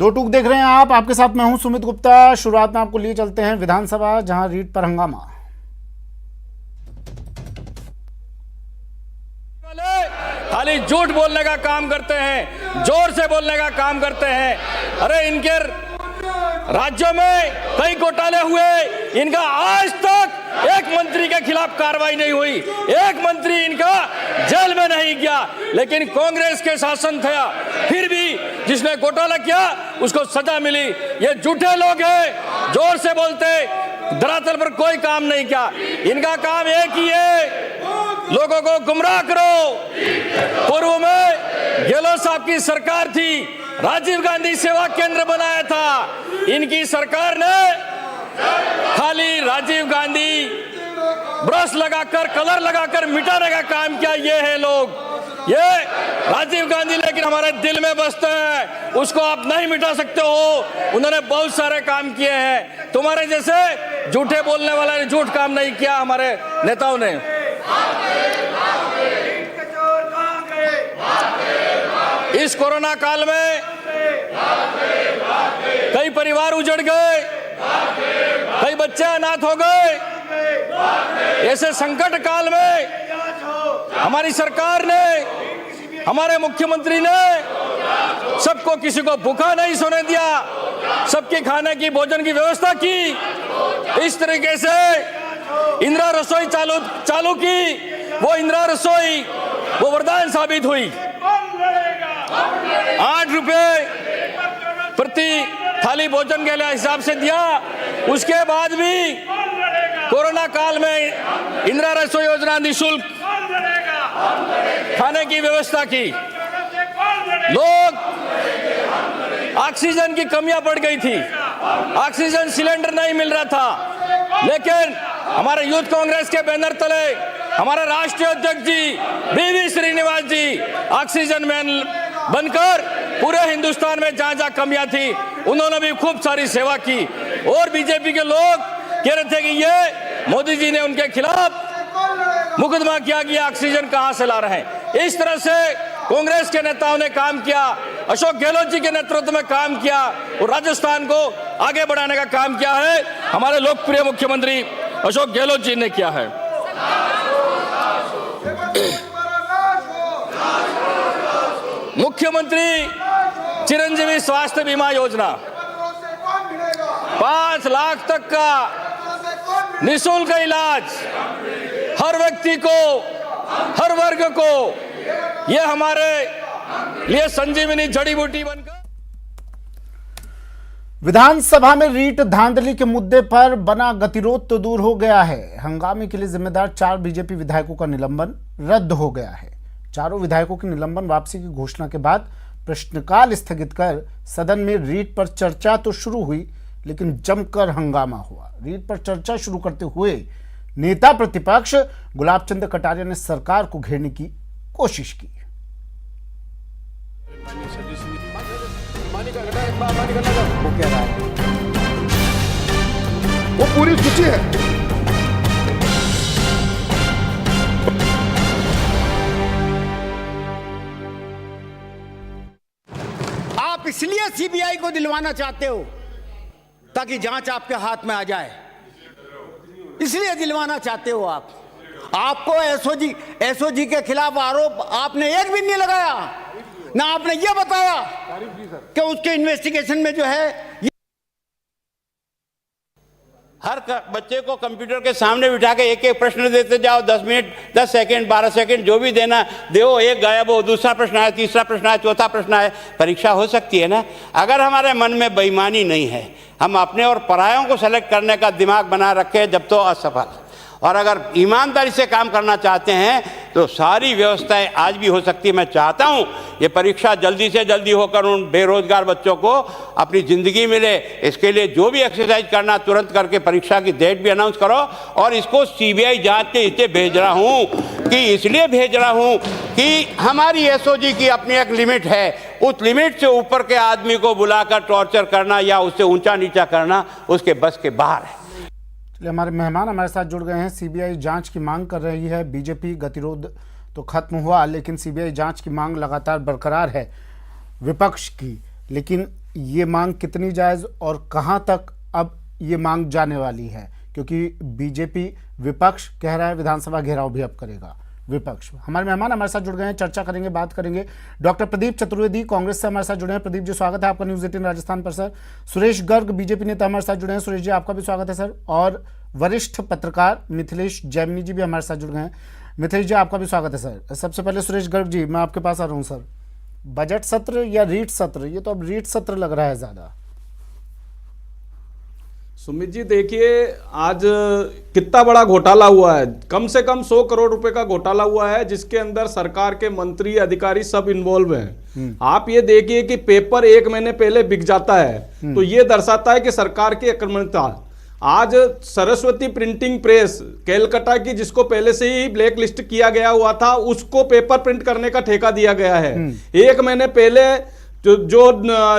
दो टूक देख रहे हैं आप, आपके साथ मैं हूं सुमित गुप्ता। शुरुआत में आपको लिए चलते हैं विधानसभा, जहां रीट पर हंगामा। खाली झूठ बोलने का काम करते हैं, जोर से बोलने का काम करते हैं। अरे इनके राज्यों में कई घोटाले हुए, इनका आज तक एक मंत्री के खिलाफ कार्रवाई नहीं हुई, एक मंत्री इनका जेल में नहीं गया। लेकिन कांग्रेस के शासन था, फिर भी जिसने घोटाला किया उसको सजा मिली। ये झूठे लोग हैं, जोर से बोलते, धरातल पर कोई काम नहीं किया। इनका काम एक ही है, लोगों को गुमराह करो। पूर्व में गहलोत साहब की सरकार थी, राजीव गांधी सेवा केंद्र बनाया था। इनकी सरकार ने खाली राजीव गांधी ब्रश लगाकर, कलर लगाकर मिटाने का काम किया। ये है लोग, ये राजीव गांधी लेकिन हमारे दिल में बसते हैं, उसको आप नहीं मिटा सकते हो। उन्होंने बहुत सारे काम किए हैं, तुम्हारे जैसे झूठे बोलने वाला ने झूठ काम नहीं किया हमारे नेताओं ने। इस कोरोना काल में कई परिवार उजड़ गए, कई बच्चे अनाथ हो गए। ऐसे संकट काल में हमारी सरकार ने, हमारे मुख्यमंत्री ने सबको, किसी को भूखा नहीं सोने दिया, सबके खाने की, भोजन की व्यवस्था की। इस तरीके से इंदिरा रसोई चालू की। वो इंदिरा रसोई वो वरदान साबित हुई। 8 रुपए प्रति थाली भोजन के लिए हिसाब से दिया। उसके बाद भी कोरोना काल में इंदिरा रसोई योजना निःशुल्क खाने की व्यवस्था की। लोग, ऑक्सीजन की कमियां बढ़ गई थी, ऑक्सीजन सिलेंडर नहीं मिल रहा था। लेकिन हमारे यूथ कांग्रेस के बैनर तले हमारे राष्ट्रीय अध्यक्ष G V Srinivas ji oxygen man बनकर पूरे हिंदुस्तान में जहां जहां कमियां थी उन्होंने भी खूब सारी सेवा की। और बीजेपी के लोग कह रहे थे कि ये मोदी जी ने उनके खिलाफ मुकदमा किया कि ऑक्सीजन कहां से ला रहे हैं। इस तरह से कांग्रेस के नेताओं ने काम किया, अशोक गहलोत जी के नेतृत्व में काम किया और राजस्थान को आगे बढ़ाने का काम किया है हमारे लोकप्रिय मुख्यमंत्री अशोक गहलोत जी ने किया है। मुख्यमंत्री चिरंजीवी स्वास्थ्य बीमा योजना, 5 लाख तक का निःशुल्क इलाज हर व्यक्ति को, हर वर्ग को, यह हमारे लिए संजीवनी जड़ी बूटी बनकर। विधानसभा में रीट धांधली के मुद्दे पर बना गतिरोध तो दूर हो गया है। हंगामे के लिए जिम्मेदार 4 बीजेपी विधायकों का निलंबन रद्द हो गया है। चारों विधायकों की निलंबन वापसी की घोषणा के बाद प्रश्नकाल स्थगित कर सदन में रीट पर चर्चा तो शुरू हुई, लेकिन जमकर हंगामा हुआ। रीट पर चर्चा शुरू करते हुए नेता प्रतिपक्ष गुलाब चंद कटारिया ने सरकार को घेरने की कोशिश की। वो कह रहा है वो पूरी सूची है। आप इसलिए सीबीआई को दिलवाना चाहते हो ताकि जांच आपके हाथ में आ जाए, इसलिए दिलवाना चाहते हो आप। आपको एसओजी के खिलाफ आरोप आपने एक भी नहीं लगाया, ना आपने ये बताया कि उसके इन्वेस्टिगेशन में जो है हर बच्चे को कंप्यूटर के सामने बिठा के एक एक प्रश्न देते जाओ, 10 मिनट, 10 सेकंड, 12 सेकंड, जो भी देना दो, एक गायब हो, दूसरा प्रश्न आए, तीसरा प्रश्न आए, चौथा प्रश्न आए। परीक्षा हो सकती है ना। अगर हमारे मन में बेईमानी नहीं है, हम अपने और परायों को सेलेक्ट करने का दिमाग बना रखे जब तो असफल, और अगर ईमानदारी से काम करना चाहते हैं तो सारी व्यवस्थाएं आज भी हो सकती है। मैं चाहता हूं ये परीक्षा जल्दी से जल्दी होकर उन बेरोजगार बच्चों को अपनी ज़िंदगी मिले। इसके लिए जो भी एक्सरसाइज करना तुरंत करके परीक्षा की डेट भी अनाउंस करो। और इसको सीबीआई जांच के इसलिए भेज रहा हूं कि हमारी एसओजी की अपनी एक लिमिट है, उस लिमिट से ऊपर के आदमी को बुलाकर टॉर्चर करना या उससे ऊंचा नीचा करना उसके बस के बाहर है। हमारे मेहमान हमारे साथ जुड़ गए हैं। सीबीआई जांच की मांग कर रही है। बीजेपी गतिरोध तो खत्म हुआ, लेकिन सीबीआई जांच की मांग लगातार बरकरार है विपक्ष की। लेकिन ये मांग कितनी जायज और कहां तक अब ये मांग जाने वाली है, क्योंकि बीजेपी विपक्ष कह रहा है विधानसभा घेराव भी अब करेगा विपक्ष। हमारे मेहमान हमारे साथ जुड़ गए हैं, चर्चा करेंगे, बात करेंगे। डॉक्टर प्रदीप चतुर्वेदी कांग्रेस से हमारे साथ जुड़े हैं। प्रदीप जी स्वागत है आपका न्यूज़ 18 राजस्थान पर सर। सुरेश गर्ग बीजेपी नेता हमारे साथ जुड़े हैं। सुरेश जी आपका भी स्वागत है सर। और वरिष्ठ पत्रकार मिथिलेश जैमिनी जी भी हमारे साथ जुड़ गए हैं। मिथिलेश जी आपका भी स्वागत है सर। सबसे पहले सुरेश गर्ग जी मैं आपके पास आ रहा हूँ सर। बजट सत्र या रीट सत्र, ये तो अब रीट सत्र लग रहा है ज्यादा। सुमित जी देखिए, आज कितना बड़ा घोटाला हुआ है, कम से कम 100 करोड़ रुपए का घोटाला हुआ है, जिसके अंदर सरकार के मंत्री अधिकारी सब इन्वॉल्व हैं। आप ये देखिए कि पेपर 1 महीने पहले बिक जाता है, तो ये दर्शाता है कि सरकार की अक्रमणता। आज सरस्वती प्रिंटिंग प्रेस केलकटा की, जिसको पहले से ही ब्लैक लिस्ट किया गया हुआ था, उसको पेपर प्रिंट करने का ठेका दिया गया है। 1 महीने पहले जो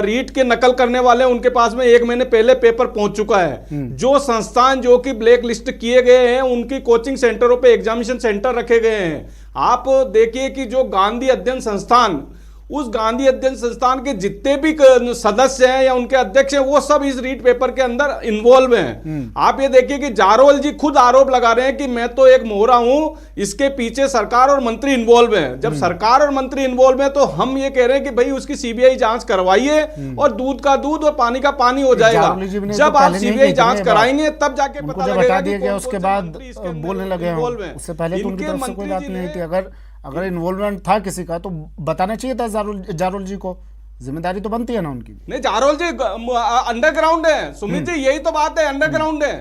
रीट के नकल करने वाले हैं उनके पास में 1 महीने पहले पेपर पहुंच चुका है। जो संस्थान जो कि ब्लैक लिस्ट किए गए हैं उनकी कोचिंग सेंटरों पे एग्जामिनेशन सेंटर रखे गए हैं। आप देखिए कि जो गांधी अध्ययन संस्थान, उस गांधी अध्ययन संस्थान के जितने भी सदस्य हैं या उनके अध्यक्ष हैं, वो सब इस रीट पेपर के अंदर इन्वॉल्व हैं। आप ये देखिए कि जारवल जी खुद आरोप लगा रहे हैं कि मैं तो एक मोहरा हूं, इसके पीछे सरकार और मंत्री इन्वॉल्व हैं। जब सरकार और मंत्री इन्वॉल्व हैं तो हम ये कह रहे हैं कि भाई उसकी सीबीआई जांच करवाइए और दूध का दूध और पानी का पानी हो जाएगा। जब आप सीबीआई जांच कराएंगे तब जाके पता लगेगा कि उसके बाद बोलने लगे हैं। उससे पहले तो उनकी तरफ से कोई बात नहीं थी। अगर इन्वॉल्वमेंट था किसी का तो बताना चाहिए था जारोल जी को, जिम्मेदारी तो बनती है ना उनकी। नहीं, जारोल जी अंडरग्राउंड है सुमित जी, यही तो बात है, अंडरग्राउंड है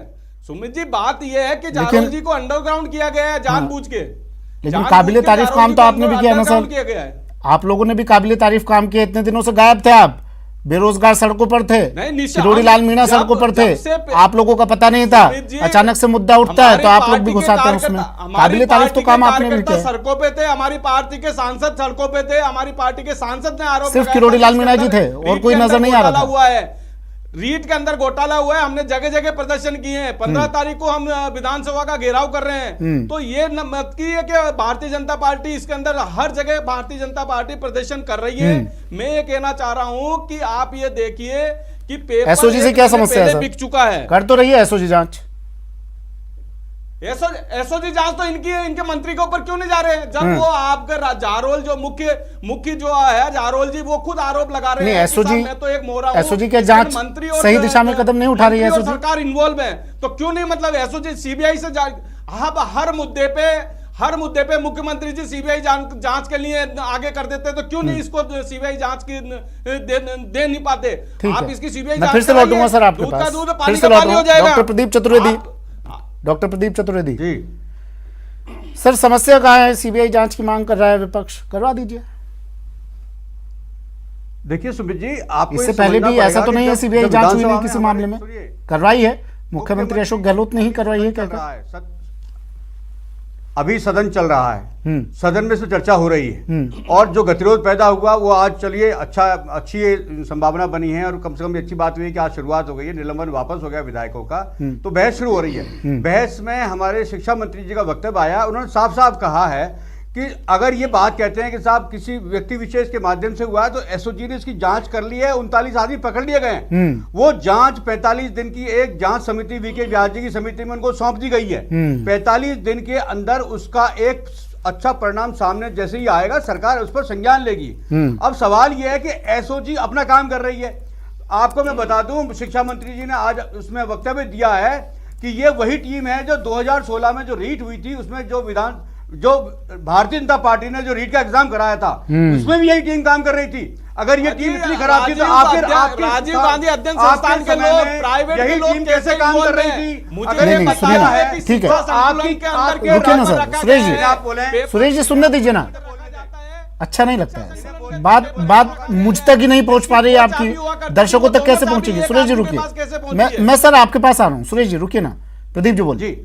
सुमित जी। बात यह है कि जारोल जी को अंडरग्राउंड किया गया है जानबूझ के। लेकिन काबिले तारीफ काम तो आपने भी किया ना सर, आप लोगों ने भी काबिले तारीफ काम किया। इतने दिनों से गायब थे आप, बेरोजगार सड़कों पर थे, किरोड़ी लाल मीणा सड़कों पर थे, आप लोगों का पता नहीं था। अचानक से मुद्दा उठता है तो आप लोग भी घुसाते हैं उसमें। काबिले तारीफ तो काम आपने भी किया। सड़कों पे थे, हमारी पार्टी के सांसद सड़कों पे थे, हमारी पार्टी के सांसद ने आरोप सिर्फ किरोड़ी लाल मीणा जी थे और कोई नजर नहीं आ रहा था। हुआ है रीट के अंदर घोटाला हुआ है, हमने जगह जगह प्रदर्शन किए हैं। 15 तारीख को हम विधानसभा का घेराव कर रहे हैं। तो ये मत की है कि भारतीय जनता पार्टी इसके अंदर हर जगह भारतीय जनता पार्टी प्रदर्शन कर रही है। मैं ये कहना चाह रहा हूं कि आप ये देखिए कि पेपर एसओजी से क्या समस्या है? बिक चुका है, कर तो रही है एसओजी जांच। एसओजी जांच तो इनके मंत्री के ऊपर क्यों नहीं जा रहे हैं? जब वो आपका जारोल जो मुख्य जो है जारोल जी, वो खुद आरोप लगा रहे हैं एसओजी, मैं तो एक मोहरा हूं, एसओजी के जांच मंत्री सही दिशा में कदम नहीं उठा रही है एसओजी। सरकार इन्वॉल्व है तो क्यों नहीं, मतलब एसओजी सीबीआई से हर मुद्दे पे मुख्यमंत्री जी सीबीआई जांच के लिए आगे कर देते, तो क्यों नहीं इसको सीबीआई जांच की दे नहीं पाते? आप इसकी सीबीआई जांच फिर से लौटूंगा सर आपके पास, फिर से लौटूंगा। Doctor Pradeep Chaturvedi, doctor Pradeep Chaturvedi ji sir, समस्या कहाँ है? सीबीआई जांच की मांग कर रहा है विपक्ष, करवा दीजिए। देखिए सुमित जी, आपको इससे पहले भी ऐसा तो नहीं है सीबीआई जांच हुई नहीं किसी मामले में, करवाई है मुख्यमंत्री अशोक गहलोत ने ही करवाई है। क्या अभी सदन चल रहा है, सदन में से चर्चा हो रही है और जो गतिरोध पैदा हुआ वो आज चलिए अच्छी संभावना बनी है और कम से कम अच्छी बात हुई है कि आज शुरुआत हो गई है, निलंबन वापस हो गया विधायकों का, तो बहस शुरू हो रही है। बहस में हमारे शिक्षा मंत्री जी का वक्तव्य आया, उन्होंने साफ साफ कहा है कि अगर ये बात कहते हैं कि साहब किसी व्यक्ति विशेष के माध्यम से हुआ है तो एसओजी ने इसकी जांच कर ली है, 39 आदमी पकड़ लिए गए हैं। वो जांच 45 दिन की एक जांच समिति वीके व्यास जी की समिति में उनको सौंप दी गई है। 45 दिन के अंदर उसका एक अच्छा परिणाम सामने जैसे ही आएगा सरकार उस पर संज्ञान लेगी। अब सवाल यह है कि एसओजी अपना काम कर रही है। आपको मैं बता दूं, शिक्षा मंत्री जी ने आज उसमें वक्तव्य दिया है कि ये वही टीम है जो 2016 में जो रीट हुई थी, उसमें जो भारतीय जनता पार्टी ने जो रीट का एग्जाम कराया था उसमें भी यही टीम काम कर रही थी। अगर ये टीम इतनी खराब थी तो आपके राजीव गांधी अध्ययन संस्थान के लोग, प्राइवेट यही टीम कैसे काम कर रही थी? मुझे ये पता है कि ठीक है, रुकिए ना सर, सुरेश जी सुनने दीजिए ना, अच्छा नहीं लगता है बात मुझ तक ही नहीं पहुंच पा रही है आपकी, दर्शकों तक कैसे पहुंचेगी? सुरेश जी रुकिए, मैं सर आपके पास आ रहा हूँ। सुरेश जी रुकिए ना, प्रदीप जी बोलिए।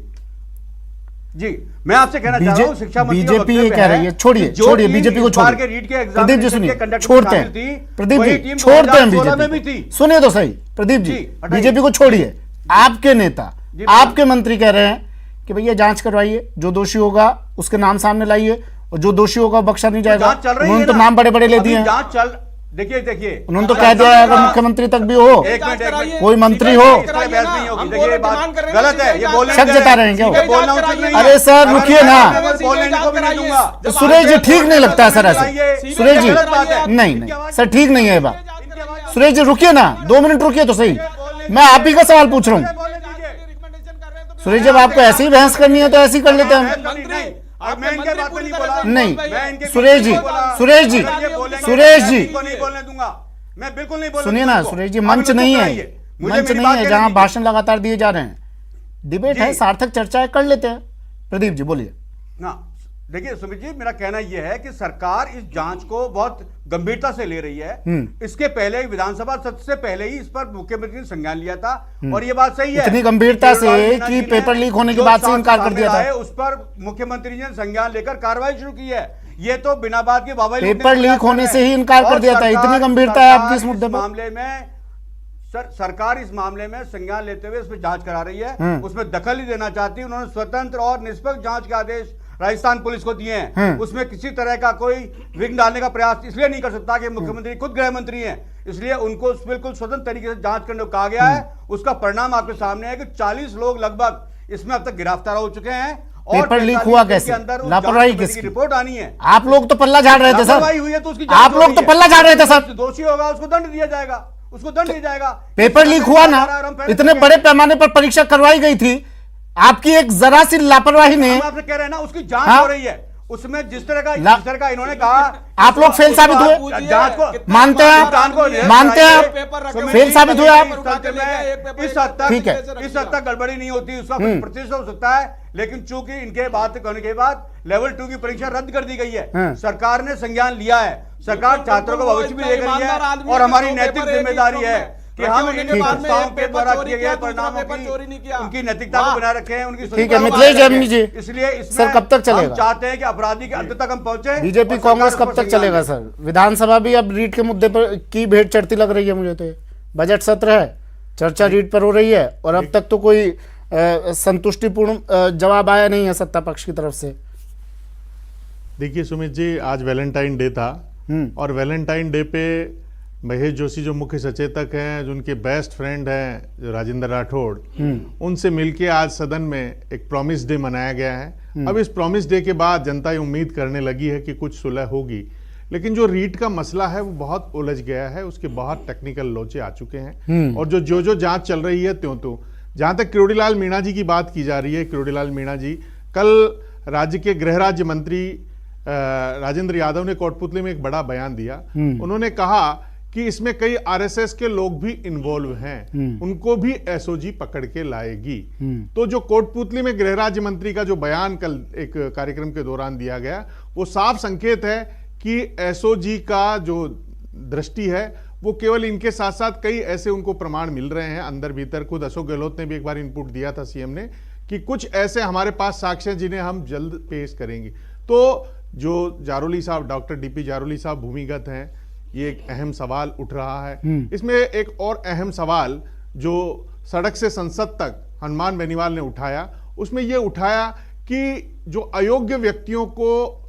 जी मैं आपसे कहना चाह रहा हूं, शिक्षा मंत्री बीजेपी ये कह रही है, छोड़िए बीजेपी को छोड़िए। प्रदीप जी सुनिए, छोड़ते हैं प्रदीप जी, छोड़ते हैं बीजेपी, सुनिए तो सही प्रदीप जी, बीजेपी को छोड़िए। आपके नेता, आपके मंत्री कह रहे हैं कि भैया जांच करवाइए, जो दोषी होगा उसके नाम सामने लाइए और जो दोषी होगा बख्शा नहीं जाएगा। उन्होंने तो नाम बड़े बड़े ले दिए हैं। देखिए उन्होंने तो कह दिया है अगर मुख्यमंत्री तक भी हो, एक मिनट कोई मंत्री हो, इस तरह बहस नहीं होगी। देखिए ये बात गलत है, ये बोलने शक जता रहे हैं क्या? बोलना उचित नहीं है। अरे सर रुकिए ना, बोलने को भी नहीं दूंगा। सुरेश जी ठीक नहीं लगता है सर ऐसे। सुरेश जी गलत बात है। नहीं सर ठीक नहीं है ये बात। सुरेश जी रुकिए ना, 2 मिनट रुकिए तो सही, मैं आप ही का सवाल पूछ रहा हूँ। सुरेश जब आपको ऐसी ही बहस करनी है तो ऐसी कर लेते हैं हम। मैं इनके बात में नहीं बोला। नहीं मैं इनके सुरेश जी, सुरेश जी, सुरेश जी नहीं बोलने दूंगा, मैं बिल्कुल नहीं बोलूंगा। सुनिए ना सुरेश जी, मंच नहीं है, मंच नहीं है जहां भाषण लगातार दिए जा रहे हैं। डिबेट है, सार्थक चर्चा है, कर लेते हैं। प्रदीप जी बोलिए। ना देखिए सुमित जी, मेरा कहना यह है कि सरकार इस जांच को बहुत गंभीरता से ले रही है। इसके पहले विधानसभा सत्र से पहले ही इस पर मुख्यमंत्री ने संज्ञान लिया था और ये बात सही है। इतनी गंभीरता से कि पेपर लीक होने के बाद से इनकार कर दिया था। उस पर मुख्यमंत्री ने संज्ञान लेकर कार्रवाई शुरू की है। ये तो बिना बात के बाबा पेपर लीक होने से ही इनकार कर दिया था। इतनी गंभीरता है आपकी इस मुद्दे पर? मामले में सरकार इस मामले में संज्ञान लेते हुए इसमें जांच करा रही है, उसमें दखल ही देना चाहती है। उन्होंने स्वतंत्र और निष्पक्ष जांच के आदेश राजस्थान पुलिस को दिए हैं। उसमें किसी तरह का कोई विघ्न डालने का प्रयास इसलिए नहीं कर सकता कि मुख्यमंत्री खुद गृह मंत्री हैं, इसलिए उनको बिल्कुल स्वतंत्र तरीके से जांच करने को कहा गया है। उसका परिणाम आपके सामने है कि 40 लोग लगभग इसमें अब तक गिरफ्तार हो चुके हैं। और पेपर लीक हुआ कैसे? लापरवाही किसकी? रिपोर्ट आनी है। आप लोग तो पल्ला झाड़ रहे थे सर, लापरवाही हुई है तो उसकी जांच आप हो लोग रही तो है। पल्ला झाड़ रहे थे सर। दोषी होगा उसको दंड दिया जाएगा, उसको दंड दिया जाएगा। पेपर लीक हुआ ना, इतने बड़े पैमाने पर परीक्षा करवाई गई थी, आपकी एक जरा सी लापरवाही ने। हम आपसे कह रहे हैं ना, उसकी जांच हाँ? हो रही है। उसमें जिस तरह का इन्होंने कहा, आप लोग फेल साबित हुए, जांच को मानते हैं आप? मानते हैं आप फेल साबित हुए आप? इस हद तक ठीक है। इस हद तक गड़बड़ी नहीं होती, उसका कुछ प्रतिशत हो सकता है, लेकिन चूंकि इनके बात करने के बाद लेवल 2 की परीक्षा रद्द कर दी गई है। सरकार ने संज्ञान लिया है, सरकार छात्रों को भविष्य भी देख रही है और हमारी नैतिक जिम्मेदारी है कि हम इन संस्थाओं के द्वारा किए गए परिणामों की उनकी नैतिकता को बनाए रखें, उनकी ठीक है मिथिलेश जैमिनी जी, इसलिए सर कब तक चलेगा? हम चाहते हैं कि अपराधी के अंत तक हम पहुंचे। बीजेपी और कांग्रेस सरकार कब को तक चलेगा सर? विधानसभा भी अब रीट के मुद्दे पर की भेंट चढ़ती लग रही है मुझे तो। बजट सत्र है, चर्चा रीट पर हो रही है और अब तक तो कोई संतुष्टिपूर्ण जवाब आया नहीं है सत्ता पक्ष की तरफ से। देखिए सुमित जी, आज वैलेंटाइन डे था और वैलेंटाइन डे पे महेश जोशी जो मुख्य सचेतक हैं, जो उनके बेस्ट फ्रेंड हैं जो राजेंद्र राठौड़, उनसे मिलके आज सदन में एक प्रॉमिस डे मनाया गया है। अब इस प्रॉमिस डे के बाद जनता ये उम्मीद करने लगी है कि कुछ सुलह होगी, लेकिन जो रीट का मसला है वो बहुत उलझ गया है, उसके बहुत टेक्निकल लोचे आ चुके हैं और जो जांच चल रही है त्यों जहां तक किरोड़ीलाल मीणा जी की बात की जा रही है, किरोड़ीलाल मीणा जी कल राज्य के गृह राज्य मंत्री राजेंद्र यादव ने कोटपुतली में एक बड़ा बयान दिया। उन्होंने कहा कि इसमें कई आरएसएस के लोग भी इन्वॉल्व हैं, उनको भी एसओजी पकड़ के लाएगी। तो जो कोटपुतली में गृह राज्य मंत्री का जो बयान कल एक कार्यक्रम के दौरान दिया गया, वो साफ संकेत है कि एसओजी का जो दृष्टि है वो केवल इनके साथ साथ कई ऐसे उनको प्रमाण मिल रहे हैं अंदर भीतर। खुद अशोक गहलोत ने भी एक बार इनपुट दिया था सीएम ने कि कुछ ऐसे हमारे पास साक्ष्य हैं जिन्हें हम जल्द पेश करेंगे। तो जो जारोली साहब, डॉक्टर डीपी जारोली साहब भूमिगत हैं, ये एक अहम सवाल उठ रहा है। इसमें एक और अहम सवाल जो सड़क से संसद तक हनुमान बेनीवाल ने उठाया, उसमें यह उठाया कि जो अयोग्य व्यक्तियों को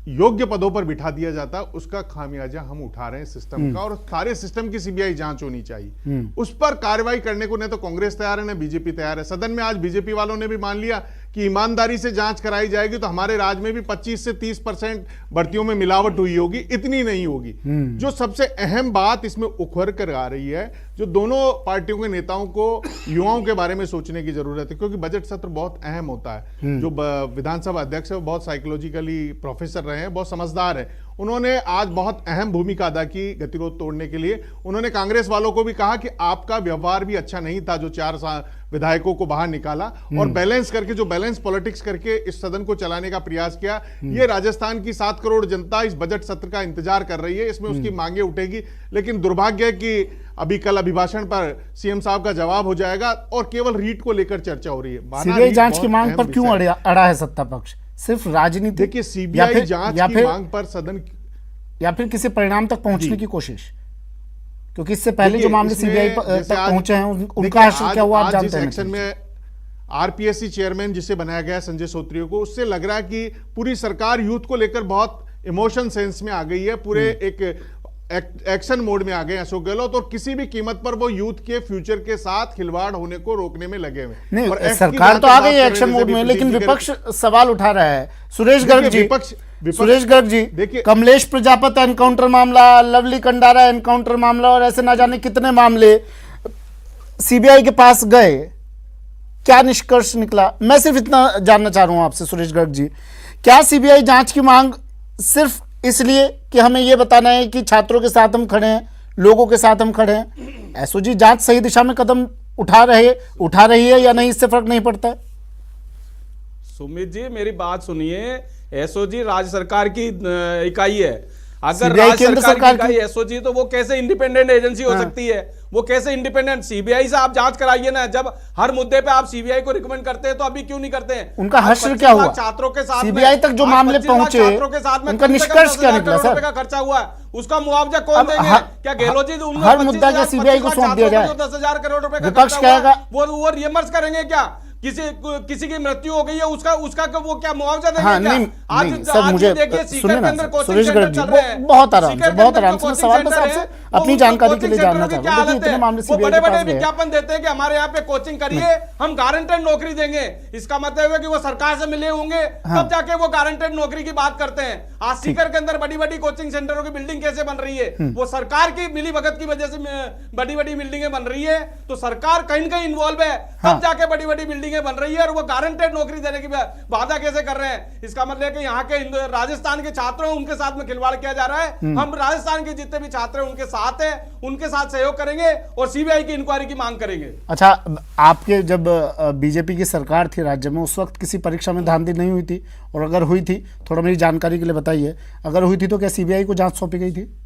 योग्य पदों पर बिठा दिया जाता, उसका खामियाजा हम उठा रहे हैं सिस्टम का, और सारे सिस्टम की सीबीआई जांच होनी चाहिए। उस पर कार्रवाई करने को न तो कांग्रेस तैयार है न बीजेपी तैयार है। सदन में आज बीजेपी वालों ने भी मान लिया कि ईमानदारी से जांच कराई जाएगी तो हमारे राज्य में भी 25 से 30% भर्तियों में मिलावट हुई होगी, इतनी नहीं होगी। जो सबसे अहम बात इसमें उखड़ कर आ रही है, जो दोनों पार्टियों के नेताओं को युवाओं के बारे में सोचने की जरूरत है, क्योंकि बजट सत्र बहुत अहम होता है। जो विधानसभा अध्यक्ष है वो बहुत साइकोलॉजिकली प्रोफेसर रहे हैं, बहुत समझदार है। उन्होंने आज बहुत अहम भूमिका अदा की गतिरोध तोड़ने के लिए। उन्होंने कांग्रेस वालों को भी कहा कि आपका व्यवहार भी अच्छा नहीं था जो 4 विधायकों को बाहर निकाला और बैलेंस करके, जो बैलेंस पॉलिटिक्स करके इस सदन को चलाने का प्रयास किया। ये राजस्थान की 7 करोड़ जनता इस बजट सत्र का इंतजार कर रही है, इसमें उसकी मांगे उठेगी। लेकिन दुर्भाग्य है कि अभी कल अभिभाषण पर सीएम साहब का जवाब हो जाएगा और केवल रीट को लेकर चर्चा हो रही है। सीबीआई जांच की मांग पर क्यों अड़ा है सत्ता पक्ष? सिर्फ राजनीति? देखिए, सीबीआई जांच की मांग पर सदन या फिर किसी परिणाम तक पहुंचने की कोशिश, क्योंकि इससे पहले जो मामले सीबीआई तक पहुंचे हैं उनका हश्र क्या हुआ आप जानते हैं। सेक्शन में आरपीएससी चेयरमैन जिसे बनाया गया संजय सोत्रियो को, उससे लग रहा है कि पूरी सरकार यूथ को लेकर बहुत इमोशन सेंस में आ गई है। पूरे एक एक्शन मोड में आ गए अशोक गहलोत, और किसी भी कीमत पर वो यूथ के फ्यूचर के साथ खिलवाड़ होने को रोकने में लगे हुए हैं। नहीं, और एक्ट की सरकार जहां तो तक आ बात गई कर रहे एक्शन हैं, मोड जैसे में, अभी लेकिन पुलिस विपक्ष सवाल उठा रहा है। सुरेश गर्ग जी, सुरेश गर्ग जी, देखिए, कमलेश प्रजापति एनकाउंटर मामला, लवली कंडारा एनकाउंटर मामला और ऐसे ना जाने कितने मामले सीबीआई के पास गए, क्या निष्कर्ष निकला? मैं सिर्फ इतना जानना चाह रहा हूं आपसे सुरेश गर्ग जी, क्या सीबीआई जांच की मांग सिर्फ इसलिए कि हमें यह बताना है कि छात्रों के साथ हम खड़े हैं, लोगों के साथ हम खड़े हैं, एसओजी जांच सही दिशा में कदम उठा रही है या नहीं, इससे फर्क नहीं पड़ता है? सुमित जी मेरी बात सुनिए, एसओजी राज्य सरकार की इकाई है। अगर CBI राज्य केंद्र सरकार की सरकार इकाई एसओजी तो वो कैसे इंडिपेंडेंट एजेंसी हो सकती है? वो कैसे इंडिपेंडेंट? सीबीआई से आप जांच कराइए ना। जब हर मुद्दे पे आप सीबीआई को रिकमेंड करते हैं तो अभी क्यों नहीं करते हैं? उनका आज हश्र 25 क्या हुआ? लाख छात्रों के साथ सीबीआई में- तक जो आज मामले 25 लाख पहुंचे, छात्रों के साथ में उनका कम से कम निष्कर्ष 10,000 क्या निकला, करोड़ सर? रुपए का खर्चा हुआ है, उसका मुआवजा कौन अब देंगे? क्या गहलोत जी हर मुद्दा क्या सीबीआई को सौंप दिया जाए? 10,000 करोड़ रुपए का विपक्ष खर्चा हुआ है, कहेगा- वो रियम्बर्स करेंगे क्या? किसी की मृत्यु हो गई है, उसका वो क्या मुआवजा देंगे? हाँ, क्या? नहीं, सर, आज मुझे देखिए सुनिए सीकर ना के अंदर sir, coaching Suresh centre Garg ji, चल रहे हैं। बहुत आराम सीकर से, के बहुत अंदर आराम जो से, मैं कोचिंग सवाल बस सेंटर आपसे है, वो अपनी उस जानकारी के कोचिंग लिए सेंटरों जानना की चाह क्या रहा हूँ। हालत देखिए, है? इतने मामले वो सीबीआई बड़े के बड़े पास गए। विज्ञापन देते हैं कि हमारे यहाँ पे कोचिंग करिए, हम गारंटेड नौकरी देंगे। इसका मतलब है कि वो सरकार से मिले होंगे तब जाके वो गारंटेड नौकरी की बात करते हैं। आज सीकर के अंदर बड़ी बड़ी कोचिंग सेंटरों की बिल्डिंग कैसे बन रही है? वो सरकार की मिली भगत की वजह से बड़ी बड़ी बिल्डिंगें बन रही है। तो सरकार कहीं न कहीं इन्वॉल्व है, तब जाके बड़ी बड़ी बिल्डिंगें बन रही है, और वो गारंटेड नौकरी देने की वादा कैसे कर रहे हैं? इसका मतलब है कि यहाँ के राजस्थान के छात्रों उनके साथ में खिलवाड़ किया जा रहा है। हम राजस्थान के जितने भी छात्र हैं उनके साथ हैं, उनके साथ सहयोग करेंगे और सीबीआई की इंक्वायरी की मांग करेंगे। अच्छा, आपके जब बीजेपी की सरकार थी राज्य में, उस वक्त किसी परीक्षा में धांधली नहीं हुई थी? और अगर हुई थी, थोड़ा मेरी जानकारी के लिए बताइए, अगर हुई थी तो क्या सीबीआई को जांच सौंपी गई थी?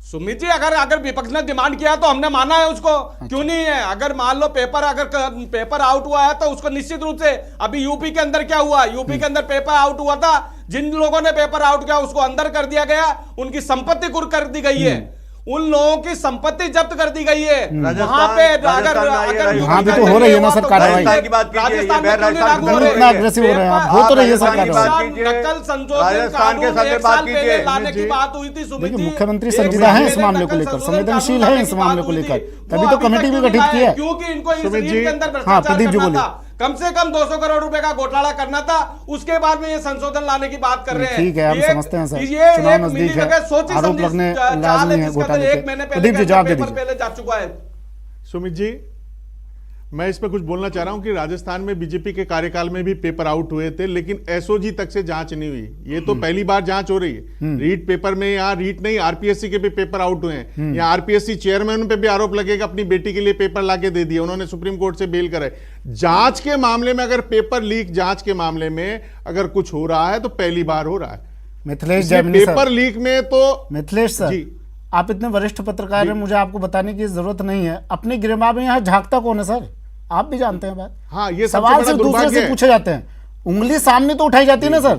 सुमित जी, अगर विपक्ष ने डिमांड किया तो हमने माना है उसको। क्यों नहीं है? अगर मान लो पेपर आउट हुआ है तो उसको निश्चित रूप से, अभी यूपी के अंदर क्या हुआ, यूपी के अंदर पेपर आउट हुआ था, जिन लोगों ने पेपर आउट किया उसको अंदर कर दिया गया, उनकी संपत्ति कुर्क कर दी गई है, उन लोगों की संपत्ति जब्त कर दी गई है। वहां पे अगर वहां भी तो हो रही है ना सर कार्रवाई? राजस्थान की बात कीजिए, राजस्थान में ये क्यों नहीं लागू हो रही? इतना अग्रेसिव हो रहे हैं आप, हो तो रही है सर कार्रवाई। नकल संशोधन राजस्थान के कानून साथ 1 बात साल पहले कीजिए। लाने की बात हुई थी सुमित देखिए, जी। मुख्यमंत्री 1 संजीदा साल है इस पहले मामले को नकल लेकर, संशोधन संवेदनशील कानून है इस लाने की मामले बात को हुई लेकर, थी। तभी वो तो अभी कमेटी तक भी क्यों गठित नहीं की लाए? है। क्योंकि इनको इस सुमित रीत जी, के अंदर हाँ, भ्रष्टाचार प्रदीप जी करना बोलिए। था, कम से कम 200 करोड़ रुपए का घोटाला करना था, उसके बाद में ये संशोधन लाने की बात कर रहे हैं। ठीक है, हम ये- समझते हैं सर, ये चुनाव एक नजदीक मिली है, भगत सोची आरोप समझी लगने चाल लाजमी है जिसके अंदर घोटाले 1 के। महीने प्रदीप जी, पहले जवाब दे पेपर दीजिए। पहले जा चुका है। सुमित जी, मैं इस पे कुछ बोलना चाह रहा हूं कि राजस्थान में बीजेपी के कार्यकाल में भी पेपर आउट हुए थे, लेकिन एसओजी तक से जांच नहीं हुई। ये तो पहली बार जांच हो रही है। रीट पेपर में, यहाँ रीट नहीं, आरपीएससी के भी पेपर आउट हुए हैं। यहाँ आरपीएससी चेयरमैन पे भी आरोप लगेगा, अपनी बेटी के लिए पेपर लाके दे दिए, उन्होंने सुप्रीम कोर्ट से बेल कराए। जांच के मामले में, अगर पेपर लीक जांच के मामले में अगर कुछ हो रहा है तो पहली बार हो रहा है। मिथिलेश इसलिए जैमिनी सर, पेपर लीक में तो मिथिलेश सर, जी। आप इतने वरिष्ठ पत्रकार हैं, मुझे आपको बताने की जरूरत नहीं है। अपने गिरबान में यहाँ झांकता कौन है सर? आप भी जानते हैं बात। हाँ, ये सबसे सवाल बड़ा सिर्फ दूसरे दुर्भाग्य से है। पूछे जाते हैं, उंगली सामने तो उठाई जाती है ना सर,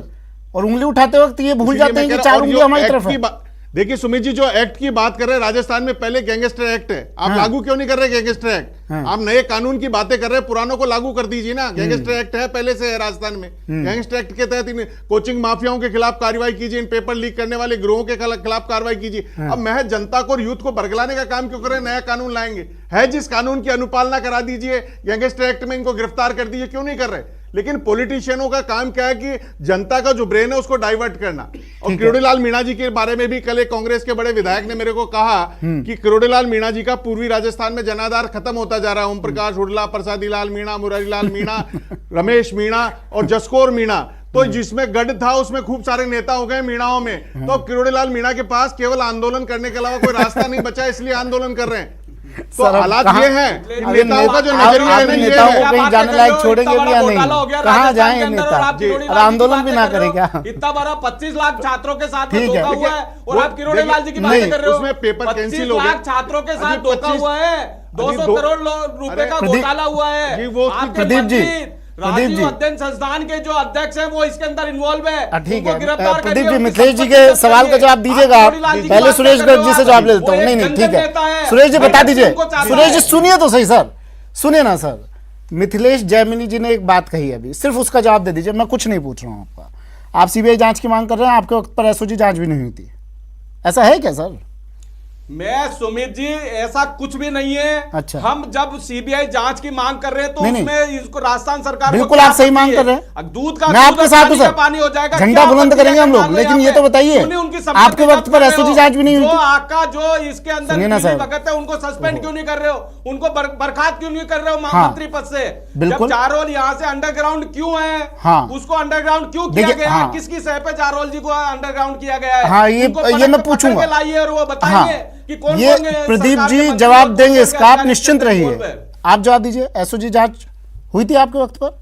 और उंगली उठाते वक्त ये भूल इसीलिए जाते मैं हैं कह कि रहा हूं, 4 और उंगली जो हमारी एक्ट तरफ की है। देखिए सुमित जी, जो एक्ट की बात कर रहे हैं, राजस्थान में पहले गैंगस्टर एक्ट है, आप लागू क्यों नहीं कर रहे गैंगस्टर एक्ट? आप नए कानून की बातें कर रहे हैं, पुरानों को लागू कर दीजिए ना। गैंगस्टर एक्ट है, पहले से है राजस्थान में। गैंगस्टर एक्ट के तहत कोचिंग माफियाओं के खिलाफ कार्रवाई कीजिए, इन पेपर लीक करने वाले गिरोहों के खिलाफ कार्रवाई कीजिए। अब महज जनता को और यूथ को बरगलाने का काम क्यों कर रहे हैं? नया कानून लाएंगे, है जिस कानून की अनुपालना करा दीजिए, गैंगस्टर एक्ट में इनको गिरफ्तार कर दीजिए, क्यों नहीं कर रहे? लेकिन पॉलिटिशियनों का काम क्या है कि जनता का जो ब्रेन है उसको डाइवर्ट करना। और किरोड़ीलाल मीणा जी के बारे में भी कल एक कांग्रेस के बड़े विधायक ने मेरे को कहा कि किरोड़ीलाल मीणा जी का पूर्वी राजस्थान में जनाधार खत्म होता जा रहा है। ओम प्रकाश हुडला, प्रसादी लाल मीणा, मुरारीलाल मीणा, रमेश मीणा और जसकोर मीणा, तो जिसमें गढ़ था उसमें खूब सारे नेता हो गए मीणाओं में। तो अब किरोड़ीलाल मीणा के पास केवल आंदोलन करने के अलावा कोई रास्ता नहीं बचा, इसलिए आंदोलन कर रहे हैं। तो सर, अब हालात कहाँ- ये हैं कि अरे नेताओं का जो आप- नजरिया है आप ना, ये नेताओं है। को कहीं जाने लायक छोड़ेंगे भी या नहीं? कहाँ जाएं नेता? और आंदोलन भी ना करें क्या? इतना बड़ा 25 लाख छात्रों के साथ में ठीक है। धोखा हुआ है, और वो- आप किरोड़ीलाल जी की नहीं, बातें कर रहे हो। उसमें पेपर कैंसिल हो 25 गए। लाख छात्रों के साथ अजी, धोखा 25 हुआ है, 200 अजी, करोड़ रुपए का प्रदीप- घोटाला हुआ है। जी, वो आपके प्रदीप जी, मंत्री, प्रदीप जी। राजीव अध्ययन संस्थान के जो अध्यक्ष हैं वो इसके अंदर इन्वॉल्व है। ठीक उनको है, गिरफ्तार प्रदीप करिए, जी, उनकी मिथिलेश जी संपत्ति के जब्त सवाल का करिए। जवाब दीजिएगा आप आप। किरोड़ीलाल जी की पहले बात सुरेश कर गर्ग रहे जी हो से आप। जवाब ले लेता वो हूँ। नहीं एक नहीं, ठीक गंदे नेता है, है। सुरेश जी बता मैं दीजिए। उनको चाहता सुरेश जी हूं। सुनिए तो सही सर, सुनिए ना सर। मिथिलेश जैमिनी जी ने एक बात कही अभी, सिर्फ उसका जवाब दे दीजिए, मैं कुछ नहीं पूछ रहा हूँ आपका। आप सीबीआई जांच की मांग कर रहे हैं, आपके वक्त पर एसओजी जांच भी नहीं हुई थी, ऐसा है क्या सर? मैं सुमित जी ऐसा कुछ भी नहीं है। अच्छा। हम जब सीबीआई जांच की मांग कर रहे हैं तो नहीं, उसमें इसको राजस्थान सरकार को बिल्कुल क्या आप सही आपत्ति मांग है? कर रहे हैं। दूध का मैं दूध आपके और साथ हूं पानी का सर, पानी हो जाएगा। झंडा क्या बुलंद आपत्ति करेंगे है हम लोग, यहाँ लेकिन पे? ये तो बताइए, क्यों नहीं उनकी संपत्ति आपके वक्त जब्त पर कर रहे एसओजी हो? जांच भी नहीं हुई जो थी। आका जो इसके अंदर सुनिए ना मिली साहब। भगत है उनको सस्पेंड क्यों नहीं कर रहे हो? उनको बर्खास्त क्यों नहीं कर रहे हो हाँ। मंत्री पद से? बिल्कुल। जब जारोल यहाँ से अंडरग्राउंड क्यों है? हाँ। उसको अंडरग्राउंड क्यों किया देखिए, गया? हाँ। किसकी सह पे जारोल जी को अंडरग्राउंड किया गया है? हाँ, ये उनको मैं पकड़ के पूछूंगा। लाइए और वो हाँ, बताइए कि कौन ये कौन प्रदीप सरकार के जी मंत्री जवाब और देंगे कौन इसका, कौन आप के निश्चिंत अधिकारी रहिए। इसके अंदर आप जवाब दीजिए, एसओजी जांच हुई थी आपके वक्त पर?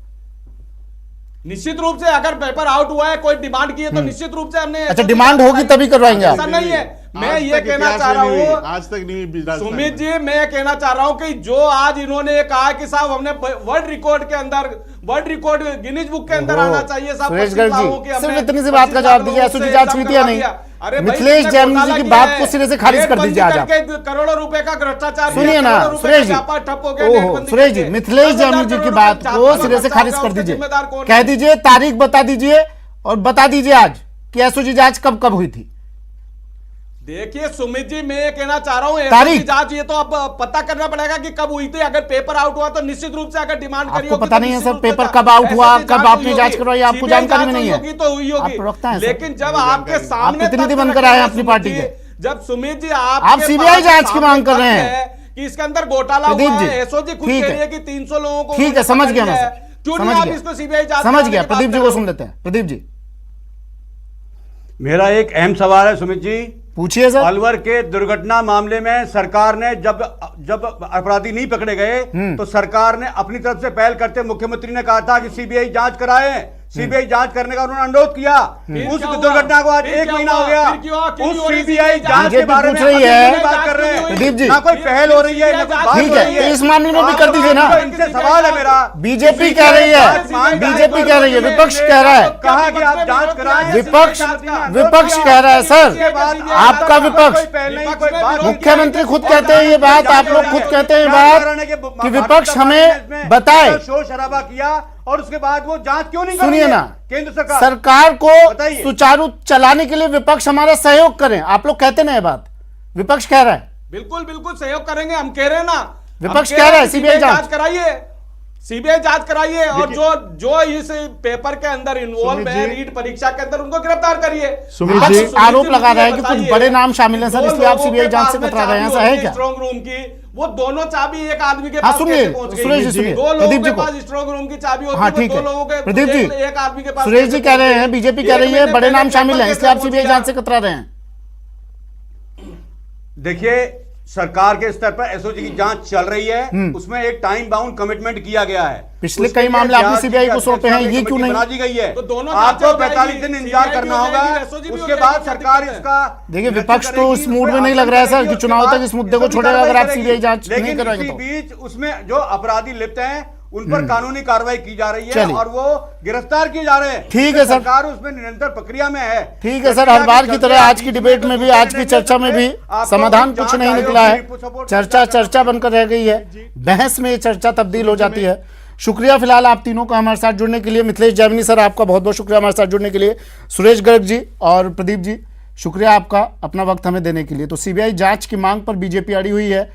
निश्चित रूप से अगर पेपर आउट हुआ है, कोई डिमांड की है तो निश्चित रूप से हमने अच्छा, डिमांड होगी तभी करवाएंगे आप? ऐसा नहीं है। मैं आज ये तक कहना इतिहास चाह में रहा नहीं हुई, हूँ आज तक नहीं हुई राजस्थान सुमित में। जी, मैं कहना चाह रहा हूं कि जो आज इन्होंने कहा कि साहब हमने वर्ल्ड रिकॉर्ड के अंदर, वर्ल्ड रिकॉर्ड गिनीज बुक के अंदर ओहो, आना चाहिए साहब। सुरेश 25 गर्ग जी, लाखों के हमने सिर्फ इतनी सी बात का 25 जवाब लाख दीजिए, लोगों एसओजी से जांच हिसाब हुई थी या करवा नहीं? दिया। अरे भाई, मिथिलेश किसने जैन जी घोटाला की किया बात है? को सिरे से खारिज कर नोटबंदी दीजिए आज आप। करके करोड़ों रुपए का भ्रष्टाचार किया, सुनिए ना करोड़ों रुपए सुरेश का जी, व्यापार ठप हो गया ओहो नोटबंदी सुरेश जी, करके। मिथिलेश 10,000 जैन जी की करोड़ बात रुपए को का सिरे से खारिज भ्रष्टाचार कर उसका दीजिए। जिम्मेदार कौन कह है? दीजिए, तारीख बता दीजिए और बता दीजिए आज कि एसओजी जांच कब कब हुई थी। देखिए सुमित जी, मैं ये कहना चाह रहा हूँ तारीख? जांच ये तो अब पता करना पड़ेगा कि कब हुई थी। अगर पेपर आउट हुआ तो निश्चित रूप से अगर डिमांड करी आपको होगी पता तो नहीं है निश्चित सर, रूप से पेपर होगा। कब आउट हुआ, ऐसे कब जांच आपने हुई जांच होगी। करवाई, आपको CBI जानकारी में जांच नहीं हुई है। होगी तो हुई आप होगी, प्रवक्ता हैं सर। लेकिन जब आपके सामने प्रतिनिधि तथ्य बनकर रखे आए हैं अपनी सुमित पार्टी जी, के। जब सुमित जी आप CBI जांच की मांग कर रहे हैं कि इसके अंदर घोटाला प्रदीप हुआ जी, है, एसओजी खुद ठीक कह है। रही है कि 300 लोगों को ठीक है, समझ गया मैं है। सर, क्यों समझ नहीं आप गया। इसको सीबीआई जांच समझ कराने गया, की बात प्रदीप जी कर को रहे हो? सुन लेते हैं। प्रदीप जी मेरा एक अहम सवाल है सुमित जी। पूछिए सर। अलवर के दुर्घटना मामले में सरकार ने जब जब अपराधी नहीं पकड़े गए तो सरकार ने अपनी तरफ से पहल करते, मुख्यमंत्री ने कहा था कि सीबीआई जांच कराएं। सीबीआई जांच करने का उन्होंने अनुरोध किया। उस क्या हुआ? दुर्घटना को आज फिर 1 क्या महीना हुआ? हो गया। फिर क्यों उस हो रही सीबीआई CBI जांच के बीजेपी बारे में पूछ रही अभी है। नहीं बात कर रहे हैं। प्रदीप जी, ना कोई पहल हो रही है, ना कोई बात ठीक हो है, रही तो इस मामले में भी कर दीजिए ना। तो इनसे सवाल है मेरा। बीजेपी कह रही है, बीजेपी कह रही है, विपक्ष कह रहा है, कहा कि आप जांच कराएं। विपक्ष कह रहा है सर, आपका विपक्ष। मुख्यमंत्री खुद कहते हैं ये बात, आप लोग खुद कहते हैं ये बात कि विपक्ष हमें बताए। शोर शराबा किया और उसके बाद वो जांच क्यों नहीं सुनिए ना, केंद्र सरकार सरकार को बताइए। सुचारू चलाने के लिए विपक्ष हमारा सहयोग करें। आप लोग कहते ना ये बात, विपक्ष कह रहा है। बिल्कुल बिल्कुल सहयोग करेंगे, हम कह रहे हैं ना। विपक्ष हम कह रहा है कि CBI जांच कराइए, सीबीआई जांच कराइए और जो इस पेपर के अंदर इन्वॉल्व सुमित है, जी, रीट परीक्षा के अंदर, उनको गिरफ्तार करिए। सुमित आप जी, सुमित आरोप लगा मुझे रहे हैं कि कुछ बताइए, बड़े नाम शामिल हैं सर, दो इसलिए आप लोगों CBI के जांच पास से में कतरा रहे हैं, चाबी ऐसा है होती क्या? स्ट्रांग रूम की, वो दोनों चाबी एक आदमी के हाँ, पास सुनिए, कैसे पहुंच गई? सुरेश जी सुनिए, दो लोगों प्रदीप जी के को। पास स्ट्रांग रूम की चाबी होती हाँ है, ठीक दो लोगों के है, प्रदीप जी, एक आदमी के पास सुरेश जी कैसे कह रहे पहुंच हैं, गई? बीजेपी कह एक रही है महीने बड़े पहले नाम शामिल हैं, पेपर इसलिए आप कैसे CBI पहुंच जांच से गया? कतरा रहे हैं। देखिए, सरकार के स्तर पर एसओजी की जांच चल रही है, उसमें एक टाइम बाउंड कमिटमेंट किया गया है। पिछले उसके कई लिए मामले आपने जांच की CBI को सौंपे हैं, ये कमेटी क्यों नहीं? बना दी गई है। तो दोनों आपको जांचें हो 45 जाएगी, दिन इंतजार CBI करना भी हो होगा, जाएगी, SOG भी हो उसके जाएगी, बाद क्या सरकार दिक्कत है? इसका देखिए, निरीक्षण विपक्ष तो करेगी, इस मूड में उसमें नहीं लग रहा है सर आंदोलन कि करेगी, चुनाव उसके तक इस बाद मुद्दे को जो भी छोड़ेगा अगर आप कार्रवाई CBI जांच करेगी। नहीं लेकिन करवाएंगे इसी तो। बीच उसमें जो अपराधी लिप्त हैं उन पर कानूनी कार्रवाई की जा रही है चलिए। और वो गिरफ्तार किए जा रहे हैं। ठीक है सर। सरकार उसमें निरंतर प्रक्रिया में है। ठीक है सर, हर बार की तरह आज की डिबेट में भी, आज की चर्चा में भी समाधान कुछ नहीं निकला है। चर्चा बनकर रह गई है, बहस में ये चर्चा तब्दील हो जाती है। शुक्रिया फिलहाल आप तीनों का हमारे साथ जुड़ने के लिए। मिथिलेश जैमिनी सर, आपका बहुत बहुत शुक्रिया हमारे साथ जुड़ने के लिए। सुरेश गर्ग जी और प्रदीप जी, शुक्रिया आपका अपना वक्त हमें देने के लिए। तो CBI जांच की मांग पर बीजेपी अड़ी हुई है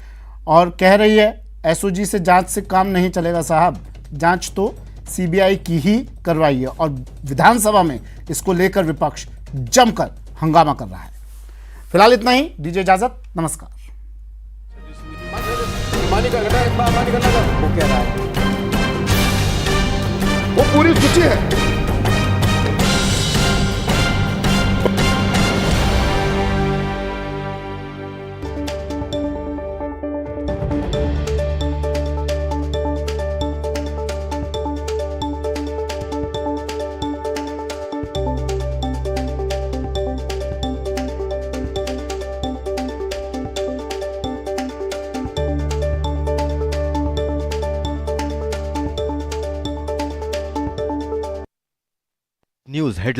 और कह रही है एसओजी से जांच से काम नहीं चलेगा साहब, जांच तो CBI की ही करवाई है। और विधानसभा में इसको लेकर विपक्ष जमकर हंगामा कर रहा है। फिलहाल इतना ही, दीजिए इजाजत, नमस्कार। वो कह रहा है वो पूरी सूची है। News headline.